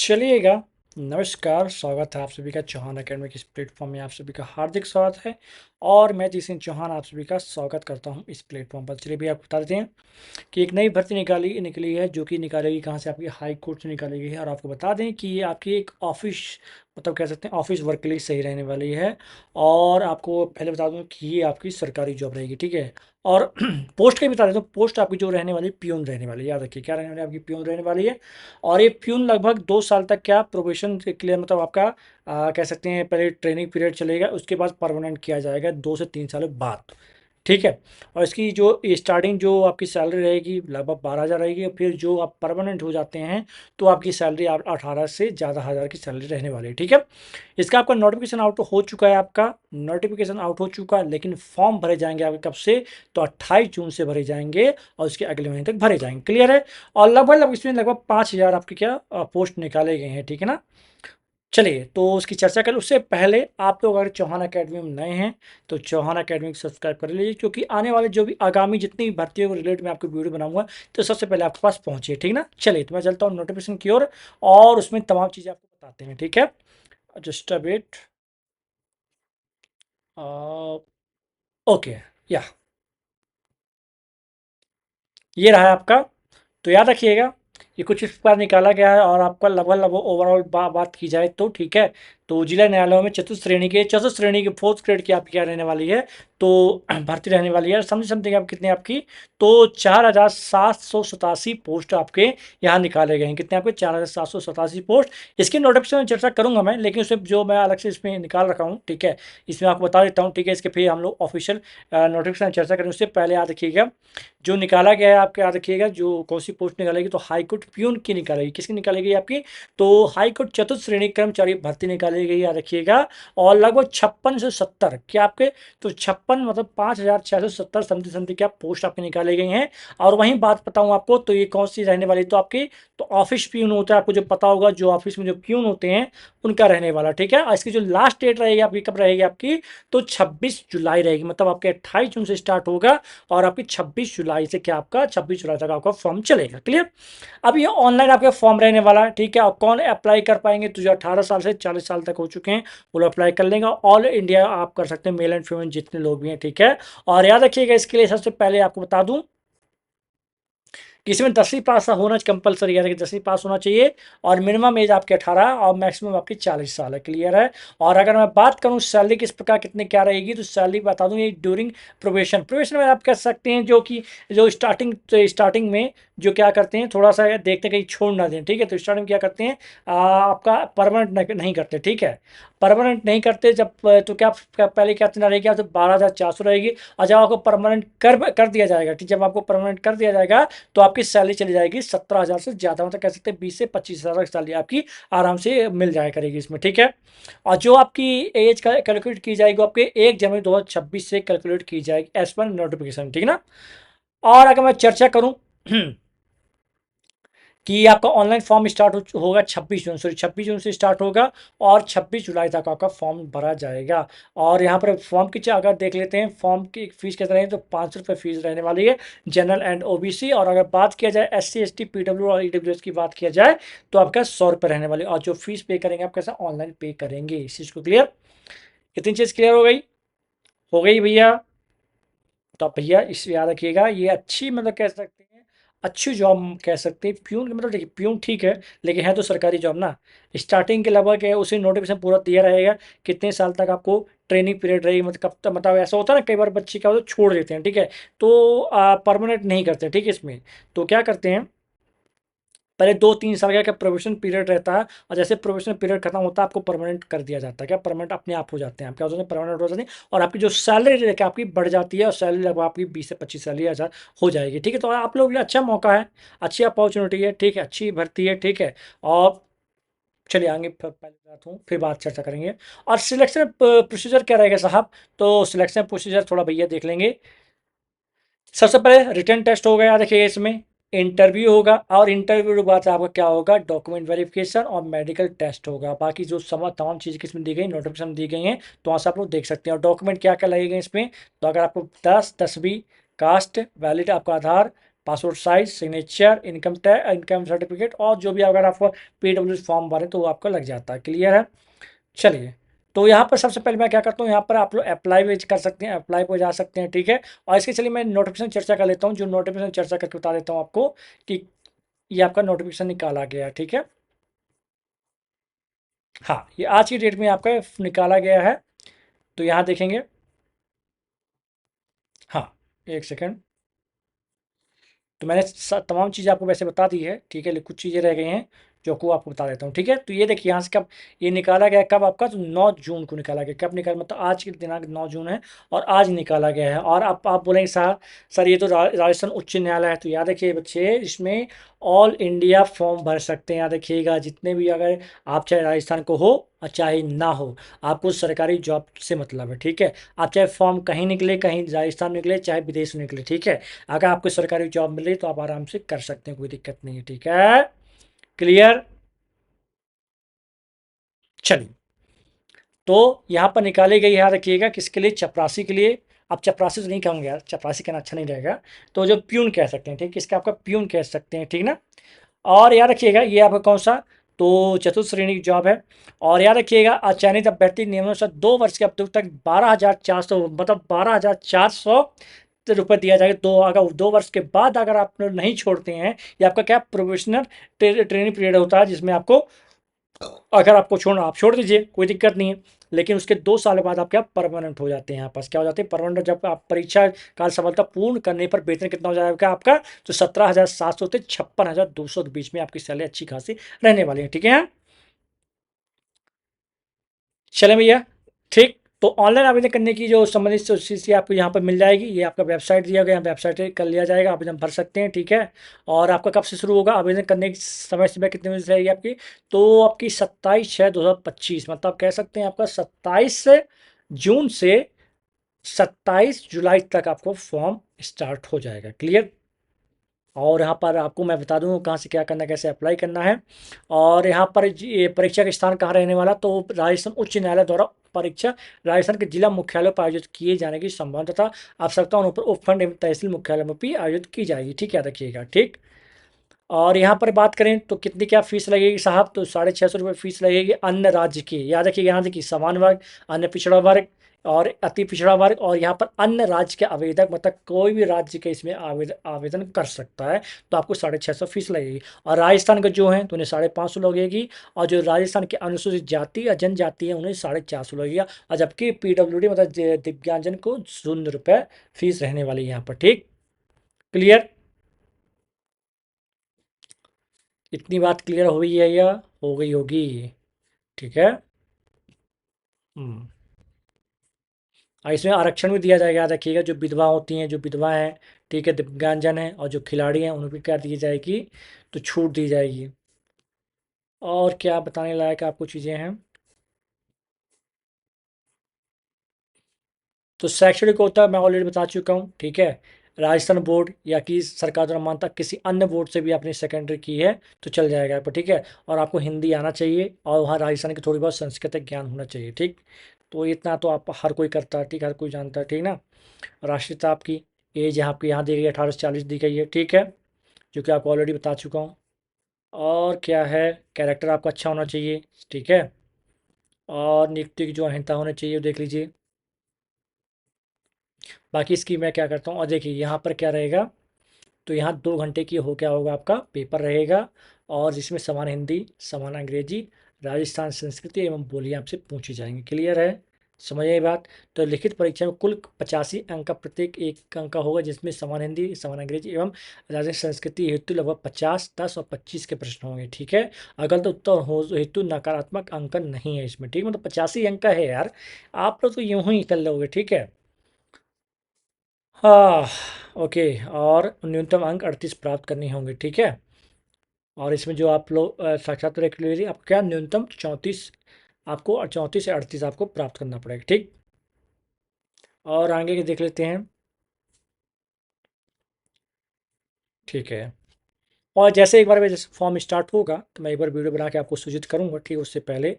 चलिएगा। नमस्कार, स्वागत है आप सभी का चौहान अकेडमी के इस प्लेटफॉर्म में। आप सभी का हार्दिक स्वागत है और मैं जिसिन चौहान आप सभी का स्वागत करता हूं इस प्लेटफॉर्म पर। चलिए भैया, आपको बता देते हैं कि एक नई भर्ती निकली है, जो कि निकालेगी कहाँ से, आपकी हाई कोर्ट से निकाली गई है। और आपको बता दें कि ये आपकी एक ऑफिस, मतलब कह सकते हैं ऑफिस वर्क के लिए सही रहने वाली है। और आपको पहले बता दूं कि ये आपकी सरकारी जॉब रहेगी, ठीक है। और पोस्ट का भी बता देता हूँ, पोस्ट आपकी जो रहने वाली प्यून रहने वाली है, याद रखिए क्या रहने वाली है, आपकी प्यून रहने वाली है। और ये प्यून लगभग 2 साल तक क्या प्रोबेशन क्लियर, मतलब आपका कह सकते हैं पहले ट्रेनिंग पीरियड चलेगा, उसके बाद परमानेंट किया जाएगा 2 से 3 साल बाद, ठीक है। और इसकी जो स्टार्टिंग जो आपकी सैलरी रहेगी लगभग 12,000 रहेगी। और फिर जो आप परमानेंट हो जाते हैं तो आपकी सैलरी 18 से ज़्यादा हज़ार की सैलरी रहने वाली है, ठीक है। इसका आपका नोटिफिकेशन आउट हो चुका है, आपका नोटिफिकेशन आउट हो चुका है, लेकिन फॉर्म भरे जाएंगे आपके कब से, तो 28 जून से भरे जाएंगे और उसके अगले महीने तक भरे जाएंगे, क्लियर है। और लगभग इसमें लगभग 5,000 आपके क्या पोस्ट निकाले गए हैं, ठीक है ना। चलिए तो उसकी चर्चा करें उससे पहले आप लोग अगर चौहान अकेडमी में नए हैं तो चौहान अकेडमी को सब्सक्राइब कर लीजिए, क्योंकि आने वाले जो भी आगामी जितनी भी भर्तियों के रिलेटेड में आपको वीडियो बनाऊंगा तो सबसे पहले आपके पास पहुंचे, ठीक ना। चलिए तो मैं चलता हूँ नोटिफिकेशन की ओर और उसमें तमाम चीज़ें आपको बताते हैं, ठीक है। Just a wait. ओके, या ये रहा है आपका। तो याद रखिएगा ये कुछ इस प्रकार निकाला गया है। और आपका लगभग ओवरऑल बात की जाए तो, ठीक है। तो जिला न्यायालयों में चतुर्थ श्रेणी के फोर्थ ग्रेड की आपकी क्या रहने वाली है, तो भर्ती रहने वाली है। समथिंग आप कितने आपकी, तो 4,787 पोस्ट आपके यहाँ निकाले गए हैं। कितने आपके 4,787 पोस्ट। इसकी नोटिफिकेशन में चर्चा करूंगा मैं, लेकिन उसमें जो मैं अलग से इसमें निकाल रखा हूँ, ठीक है, इसमें आपको बता देता हूँ, ठीक है। इसके फिर हम लोग ऑफिशियल नोटिफिकेशन चर्चा करें उससे पहले याद रखिएगा जो निकाला गया है आपके, याद रखिएगा जो कौन सी पोस्ट निकालेगी, तो हाईकोर्ट प्यून की निकालेगी। किसकी निकालेगी आपकी, तो हाईकोर्ट चतुर्थ श्रेणी कर्मचारी भर्ती निकाली गई, याद रखिएगा। और लगभग 56 से 70 क्या आपके, तो 56 मतलब 5,670 समथिंग क्या पोस्ट आपके निकाले गई हैं। और वहीं बात बताऊं आपको, तो ये कौन सी रहने वाली, तो आपकी तो ऑफिस प्यून होता है, आपको जो पता होगा, जो ऑफिस में जो प्यून होते हैं उनका रहने वाला, ठीक है। और इसकी जो लास्ट डेट रहेगी आपकी कब रहेगी आपकी, तो 26 जुलाई रहेगी। मतलब आपके 28 जून से स्टार्ट होगा और आपकी 26 जुलाई से क्या आपका 26 जुलाई तक आपका फॉर्म चलेगा, क्लियर। अब ये ऑनलाइन आपका फॉर्म रहने वाला है, ठीक है। और कौन अप्लाई कर पाएंगे, तो जो 18 साल से 40 साल तक हो चुके हैं वो लोग अप्लाई कर लेंगे। ऑल इंडिया आप कर सकते हैं, मेल एंड फीमेल जितने लोग भी हैं, ठीक है। और याद रखिएगा इसके लिए सबसे पहले आपको बता दूं कि इसमें 10वीं पास होना कंपलसरी है, 10वीं पास होना चाहिए। और मिनिमम एज आपकी 18 और मैक्सिमम आपकी 40 साल है, क्लियर है। और अगर मैं बात करूं सैलरी किस प्रकार कितने क्या रहेगी, तो सैलरी बता दूं ये ड्यूरिंग प्रोबेशन में आप कह सकते हैं, जो कि जो स्टार्टिंग में जो क्या करते हैं, थोड़ा सा देखते कहीं छोड़ ना दें, ठीक है। तो स्टार्टिंग में क्या करते हैं, आपका परमानेंट नहीं करते, ठीक है। परमानेंट नहीं करते जब, तो क्या पहले क्या रहेगी, आपसे 12,400 रहेगी। और जब आपको परमानेंट कर दिया जाएगा, ठीक, जब आपको परमानेंट कर दिया जाएगा तो आपकी सैलरी चली जाएगी 17,000 से ज़्यादा, मतलब कह सकते हैं 20 से 25,000 की सैलरी आपकी आराम से मिल जाया करेगी इसमें, ठीक है। और जो आपकी एज का कैलकुलेट की जाएगी वो आपके 1 जनवरी 2026 से कैलकुलेट की जाएगी एज पर नोटिफिकेशन, ठीक है ना। और अगर मैं चर्चा करूं कि आपका ऑनलाइन फॉर्म स्टार्ट होगा 26 जून से स्टार्ट होगा और 26 जुलाई तक आपका फॉर्म भरा जाएगा। और यहाँ पर फॉर्म की अगर देख लेते हैं, फॉर्म की फीस कितना है, तो 500 रुपये फीस रहने वाली है जनरल एंड ओबीसी। और अगर बात किया जाए SC ST PW और EWS की बात किया जाए तो आपका 100 रुपये रहने वाली। और जो फीस पे करेंगे आप कैसा ऑनलाइन पे करेंगे, इस चीज़ को क्लियर, कितनी चीज़ क्लियर हो गई भैया। तो आप भैया इस याद रखिएगा, ये अच्छी मतलब कह सकते हैं अच्छी जॉब कह सकते हैं। प्यून मतलब देखिए प्यून ठीक है, लेकिन है तो सरकारी जॉब ना। स्टार्टिंग के लगभग है उसी नोटिफिकेशन पूरा दिया रहेगा कितने साल तक आपको ट्रेनिंग पीरियड रहेगी, मतलब कब तक, मतलब ऐसा होता है ना कई बार बच्चे क्या होता है छोड़ देते हैं, ठीक है। तो परमानेंट नहीं करते, ठीक है। इसमें तो क्या करते हैं, पहले 2-3 साल का प्रोबेशन पीरियड रहता है। और जैसे प्रोबेशन पीरियड खत्म होता है आपको परमानेंट कर दिया जाता है, क्या परमानेंट अपने आप हो जाते हैं, आप क्या हो जाते हैं, परमानेंट हो जाते हैं। और आपकी जो सैलरी देखिए आपकी बढ़ जाती है, और सैलरी लगभग आपकी 20 से 25 सैलरी हो जाएगी, ठीक है। तो आप लोगों के लिए अच्छा मौका है, अच्छी अपॉर्चुनिटी है, ठीक है, अच्छी भर्ती है, ठीक है। और चलिए आगे पहले बात हूँ फिर बात चर्चा करेंगे। और सिलेक्शन प्रोसीजर क्या रहेगा साहब, तो सिलेक्शन प्रोसीजर थोड़ा भैया देख लेंगे। सबसे पहले रिटन टेस्ट होगा, याद रखिएगा इसमें इंटरव्यू होगा। और इंटरव्यू के बाद आपका क्या होगा, डॉक्यूमेंट वेरिफिकेशन और मेडिकल टेस्ट होगा। बाकी जो तमाम चीज़ें किसमें दी गई, नोटिफिकेशन दी गई हैं, तो वहाँ से आप लोग देख सकते हैं। और डॉक्यूमेंट क्या क्या लगेंगे इसमें, तो अगर आपको 10 10वीं कास्ट वैलिड आपका Aadhaar, passport size, signature, income tax, income certificate, और जो भी अगर आपको पीडब्ल्यू फॉर्म भरे तो वो आपका लग जाता है। क्लियर है? चलिए, तो यहाँ पर सबसे पहले मैं क्या करता हूँ, यहाँ पर आप लोग अप्लाई भी कर सकते हैं, अप्लाई पर जा सकते हैं, ठीक है। और इसके चलिए मैं नोटिफिकेशन चर्चा कर लेता हूँ, जो नोटिफिकेशन चर्चा करके बता देता हूँ आपको कि ये आपका नोटिफिकेशन निकाला गया है, ठीक है। हाँ, ये आज की डेट में आपका निकाला गया है। तो यहाँ देखेंगे। हाँ, एक सेकंड। तो मैंने तमाम चीज़ें आपको वैसे बता दी है, ठीक है, लेकिन कुछ चीज़ें रह गई हैं जो को आपको बता देता हूँ, ठीक है। तो ये देखिए यहाँ से कब ये निकाला गया, कब आपका, तो 9 जून को निकाला गया। कब निकाला, मतलब आज के दिनांक 9 जून है और आज निकाला गया है। और आप बोलेंगे सर ये तो राजस्थान उच्च न्यायालय है। तो याद रखिए बच्चे, इसमें ऑल इंडिया फॉर्म भर सकते हैं। याद रखिएगा, जितने भी, अगर आप चाहे राजस्थान को हो और चाहे ना हो, आपको सरकारी जॉब से मतलब है, ठीक है। आप चाहे फॉर्म कहीं निकले, कहीं राजस्थान में निकले, चाहे विदेश में निकले, ठीक है। अगर आपको सरकारी जॉब मिल रही तो आप आराम से कर सकते हैं, कोई दिक्कत नहीं है, ठीक है। क्लियर? चलिए, तो यहाँ पर निकाली गई, याद रखिएगा, किसके लिए, चपरासी के लिए। अब चपरासी तो नहीं कहूँगा यार, चपरासी कहना अच्छा नहीं रहेगा। तो जो प्यून कह सकते हैं, ठीक, किसका, आपका प्यून कह सकते हैं, ठीक ना। और याद रखिएगा ये आपका कौन सा, तो चतुर्थ श्रेणी की जॉब है। और याद रखिएगा, अचयनित अभ्यर्थी नियमानुसार 2 वर्ष के अवधि तक 12,400, मतलब 12,400 रुपये दिया जाएगा। दो, अगर 2 वर्ष के बाद अगर आप नहीं छोड़ते हैं, या आपका क्या प्रोफेशनल ट्रेनिंग पीरियड होता है, जिसमें आपको, अगर आपको छोड़ना आप छोड़ दीजिए, कोई दिक्कत नहीं है। लेकिन उसके 2 साल बाद आप क्या परमानेंट हो जाते हैं। यहाँ पास क्या हो जाते हैं, परमानेंट। जब आप परीक्षा काल सफलता पूर्ण करने पर वेतन कितना हो जाएगा आपका, तो 17,700 से 56,200 के बीच में आपकी सैलरी अच्छी खासी रहने वाली है, ठीक है। चले भैया, ठीक। तो ऑनलाइन आवेदन करने की जो संबंधित चीज़ आपको यहाँ पर मिल जाएगी। ये आपका वेबसाइट दिया गया है, वेबसाइट कर लिया जाएगा, आवेदन भर सकते हैं, ठीक है। और आपका कब से शुरू होगा आवेदन करने की समय सीमा कितने बजे से रहेगी आपकी, तो आपकी 27/6/2025, मतलब आप कह सकते हैं आपका 27 जून से 27 जुलाई तक आपको फॉर्म स्टार्ट हो जाएगा। क्लियर? और यहाँ पर आपको मैं बता दूँ कहाँ से क्या करना है, कैसे अप्लाई करना है। और यहाँ पर ये परीक्षा का स्थान कहाँ रहने वाला, तो राजस्थान उच्च न्यायालय द्वारा परीक्षा राजस्थान के जिला मुख्यालय पर आयोजित किए जाने की संभावना तथा आवश्यकता पर उपखंड एवं तहसील मुख्यालय में भी आयोजित की जाएगी, ठीक है, याद रखिएगा, ठीक। और यहाँ पर बात करें तो कितनी क्या फीस लगेगी साहब, तो 650 रुपये फीस लगेगी अन्य राज्य की। याद रखिएगा, यहाँ देखिए समान वर्ग, अन्य पिछड़ा वर्ग और अति पिछड़ा वर्ग, और यहाँ पर अन्य राज्य के आवेदक, मतलब कोई भी राज्य के इसमें आवेदन आवेदन कर सकता है। तो आपको 650 फीस लगेगी। और राजस्थान के जो हैं तो उन्हें 550 लगेगी। और जो राजस्थान के अनुसूचित जाति या जनजाति है उन्हें 450 लगेगा। और जबकि पीडब्ल्यूडी मतलब दिव्यांगजन को 0 रुपये फीस रहने वाली है यहाँ पर, ठीक। क्लियर? इतनी बात क्लियर हुई है या हो गई होगी? ठीक है। हम्म। और इसमें आरक्षण भी दिया जाएगा, याद रखिएगा, जो विधवा होती हैं, जो विधवा हैं, ठीक है, दिव्यांगजन हैं, और जो खिलाड़ी हैं उन्हें भी क्या दी जाएगी, तो छूट दी जाएगी। और क्या बताने लायक आपको चीज़ें हैं, तो शैक्षणिक होता है मैं ऑलरेडी बता चुका हूँ, ठीक है। राजस्थान बोर्ड या कि सरकार द्वारा मानता किसी अन्य बोर्ड से भी आपने सेकेंडरी की है तो चल जाएगा आपको, ठीक है। और आपको हिंदी आना चाहिए और वहाँ राजस्थान की थोड़ी बहुत सांस्कृतिक ज्ञान होना चाहिए, ठीक। तो इतना तो आप हर कोई करता है, ठीक, हर कोई जानता है, ठीक ना। राष्ट्रीयता आपकी, एज यहाँ आपकी यहाँ दी गई है, 18 से 40 दी गई है, ठीक है, जो कि आपको ऑलरेडी बता चुका हूँ। और क्या है, कैरेक्टर आपका अच्छा होना चाहिए, ठीक है। और नियुक्ति की जो अहिंसा होनी चाहिए वो देख लीजिए। बाकी इसकी मैं क्या करता हूँ, और देखिए यहाँ पर क्या रहेगा, तो यहाँ 2 घंटे की हो क्या होगा आपका पेपर रहेगा। और जिसमें समान हिंदी, समान अंग्रेजी, राजस्थान संस्कृति एवं बोलियाँ आपसे पूछी जाएंगी। क्लियर है? समझ आई बात? तो लिखित परीक्षा में कुल 85 अंक का प्रत्येक एक अंक का होगा, जिसमें समान हिंदी, समान अंग्रेजी एवं राजस्थान संस्कृति हेतु लगभग 50, 10 और 25 के प्रश्न होंगे, ठीक है। अगल तो उत्तर हो हेतु नकारात्मक अंकन नहीं है इसमें, ठीक, मतलब 85 अंक का है यार। आप लोग तो यूं ही कर लोगे, ठीक है। हाँ, ओके। और न्यूनतम अंक 38 प्राप्त करने होंगे, ठीक है। और इसमें जो आप लोग साक्षात्कार के लिए आपको क्या न्यूनतम 34, आपको 34 से 38 आपको प्राप्त करना पड़ेगा, ठीक। और आगे के देख लेते हैं, ठीक है। और जैसे एक बार जैसे फॉर्म स्टार्ट होगा तो मैं एक बार वीडियो बना के आपको सूचित करूंगा, ठीक, उससे पहले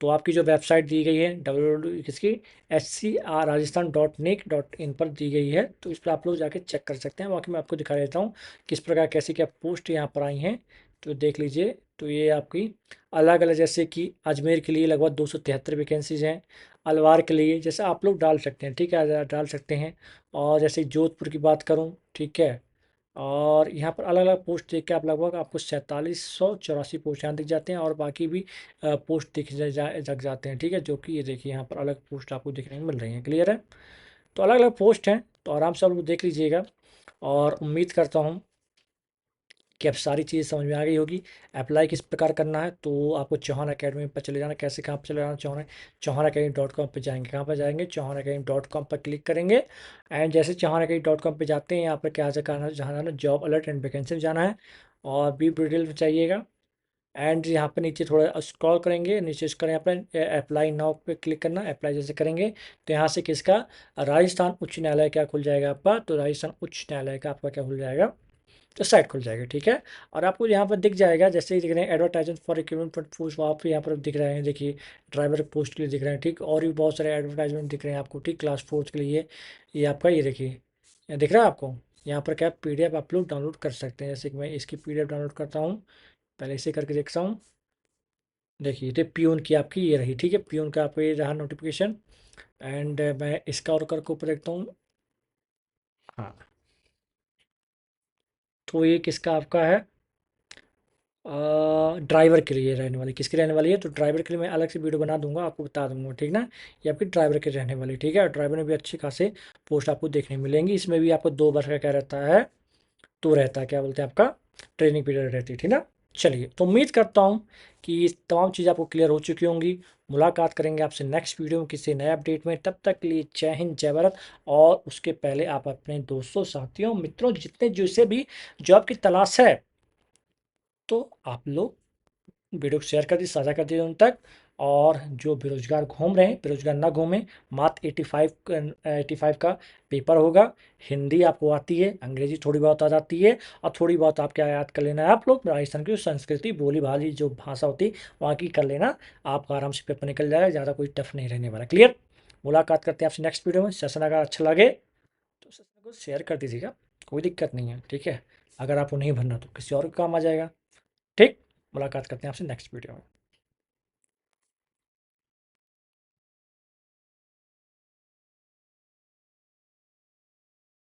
तो आपकी जो वेबसाइट दी गई है डब्ल्यू किसकी scr.rajasthan.nic.in पर दी गई है, तो इस पर आप लोग जाके चेक कर सकते हैं। बाकी मैं आपको दिखा देता हूँ किस प्रकार कैसी क्या पोस्ट यहाँ पर आई हैं, तो देख लीजिए। तो ये आपकी अलग अलग, जैसे कि अजमेर के लिए लगभग 273 वैकेंसीज हैं, अलवार के लिए जैसे आप लोग डाल सकते हैं, ठीक है, डाल सकते हैं। और जैसे जोधपुर की बात करूँ, ठीक है, और यहाँ पर अलग अलग पोस्ट देख के आप लगभग आपको 4784 पोस्ट यहाँ दिख जाते हैं, और बाकी भी पोस्ट दिख जग जाते हैं, ठीक है, जो कि ये देखिए यहाँ पर अलग पोस्ट आपको देखने को मिल रही हैं। क्लियर है? तो अलग अलग पोस्ट हैं, तो आराम से आप लोग देख लीजिएगा, और उम्मीद करता हूँ कि अब सारी चीज़ समझ में आ गई होगी। अप्लाई किस प्रकार करना है, तो आपको चौहान अकेडमी पर चले जाना। कैसे, कहाँ पर चले जाना? चौहान academy.com पर जाएंगे। कहाँ पर जाएंगे? chauhanacademy.com पर क्लिक करेंगे। एंड जैसे chauhanacademy.com पर जाते हैं, यहाँ पर क्या करना है, जहाँ जाना, जॉब अलर्ट एंड वैकेंसी में जाना है, और बी डिटेल में चाहिएगा। एंड यहाँ पर नीचे थोड़ा स्क्रॉल करेंगे, नीचे इसका यहाँ पर अप्लाई नाउ पे क्लिक करना। अप्लाई जैसे करेंगे तो यहाँ से किसका, राजस्थान उच्च न्यायालय क्या खुल जाएगा आपका, तो राजस्थान उच्च न्यायालय का आपका क्या खुल जाएगा, तो साइट खुल जाएगी, ठीक है। और आपको यहाँ पर दिख जाएगा, जैसे ही दिख रहे हैं एडवर्टाइजमेंट फॉर रिक्रूटमेंट पोस्ट, वहाँ पे यहाँ पर दिख रहे हैं, देखिए ड्राइवर पोस्ट के लिए दिख रहे हैं, ठीक। और भी बहुत सारे एडवर्टाइजमेंट दिख रहे हैं आपको, ठीक, क्लास फोर्थ के लिए। ये आपका, ये देखिए, ये दिख रहा है आपको। यहाँ पर क्या PDF आप लोग डाउनलोड कर सकते हैं, जैसे कि मैं इसकी PDF डाउनलोड करता हूँ, पहले इसे करके देखता हूँ। देखिए ये प्यून की आपकी ये रही, ठीक है, प्यून का आपको ये रहा नोटिफिकेशन। एंड मैं इसका और करके ऊपर देखता हूँ। हाँ, तो ये किसका आपका है, ड्राइवर के लिए रहने वाली, किसकी रहने वाली है, तो ड्राइवर के लिए मैं अलग से वीडियो बना दूंगा, आपको बता दूंगा, ठीक ना। ये आपकी ड्राइवर के रहने वाली, ठीक है। ड्राइवर में भी अच्छी खासे पोस्ट आपको देखने मिलेंगी। इसमें भी आपको 2 वर्ष का क्या रहता है, तो रहता है, क्या बोलते हैं, आपका ट्रेनिंग पीरियड रहती है, ठीक ना। चलिए, तो उम्मीद करता हूँ कि ये तमाम चीज़ आपको क्लियर हो चुकी होंगी। मुलाकात करेंगे आपसे नेक्स्ट वीडियो में किसी नए अपडेट में। तब तक के लिए जय हिंद, जय भारत। और उसके पहले आप अपने दोस्तों, साथियों, मित्रों, जितने जिसे भी जॉब की तलाश है, तो आप लोग वीडियो को शेयर कर दीजिए, साझा कर दीजिए उन तक। और जो बेरोजगार घूम रहे हैं, बेरोजगार ना घूमें। मात्र 85 का पेपर होगा। हिंदी आपको आती है, अंग्रेजी थोड़ी बहुत आ जाती है, और थोड़ी बहुत आप क्या याद कर लेना है, आप लोग राजस्थान की जो संस्कृति, बोली भाली, जो भाषा होती है वहाँ की कर लेना। आपका आराम से पेपर निकल जाएगा, ज़्यादा कोई टफ नहीं रहने वाला। क्लियर? मुलाकात करते हैं आपसे नेक्स्ट वीडियो में। सेशन अगर अच्छा लगे तो सेशन को शेयर कर दीजिएगा, कोई दिक्कत नहीं है, ठीक है। अगर आपको नहीं भरना तो किसी और का काम आ जाएगा, ठीक। मुलाकात करते हैं आपसे नेक्स्ट वीडियो में।